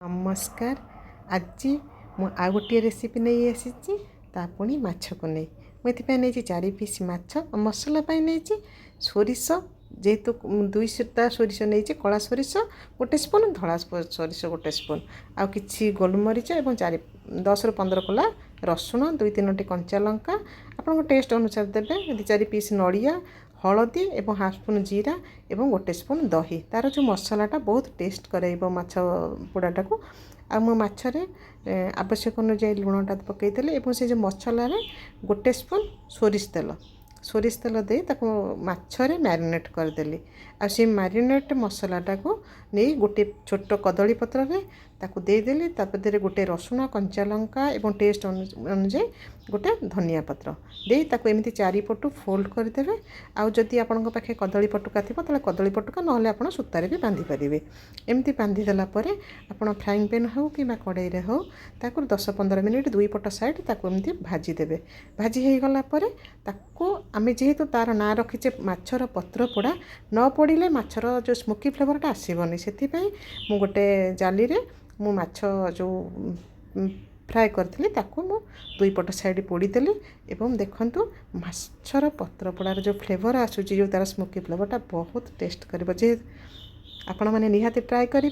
नमस्कार। आज मु आ गोटे रेसिपी नहीं आसी पुणी माछ को नहीं मुझे नहीं 4 पीस माछ मसला नहीं सोरिष जेहेतु 200टा सोरिष नहीं कला सोरिष गोटे स्पून धला सोरिष गोटे स्पून आ कि गोलमरीच और 10 ରୁ 15 कोला रसुण 2-3टी कंचा लंका आपन टेस्ट अनुसार देवे 2-4 पीस नड़िया हलदी और हाफ स्पून जीरा और गोटे स्पून दही तार जो मसलाटा बहुत टेस्ट कराइब माछ पोड़ाटा को आ मो माछरे आवश्यक अनुसार लुणटा पकईदेली और से जो मसलार गोटे स्पून सोरिष तेल दे ताको माछरे मैरिनेट करदेली आ से मैरिनेट मसलाटा को नहीं गोटे छोट कदली पत्र रे ताको देदेली तापर गोटे रसुण कंचा लंका और टेस्ट अनुसार गोटे धनिया पत्र दे ताको एमती 4 पटु फोल्ड करदेवे आउ जदि आपन पाखे कदली पटुका थी ताले कदली पटुका नहले आपन सूतारे भी बांधि पारिबे एमती बांधि देला परे आपन फ्राइंग पैन हो कि कड़ाई रे हो ताको 10-15 मिनिट 2 पट साइड ताको एमती भाजी देबे भाजी हे गला परे ताको आमे जेहेतु तार ना रखीचे माछर पत्र पोड़ा न पड़े माछर जो स्मोकी फ्लेवरटा आसबनी से मु गोटे जाली रे मु माछ जो फ्राए करी ताको मु 2 पट साइड पोड़ीदेली एवं देखंतु माछर पत्र पोड़ार जो फ्लेवर आसूची जो तार स्मोकी फ्लेवरटा बहुत टेस्ट करिवो जे आपण माने निहाती ट्राए करिवे।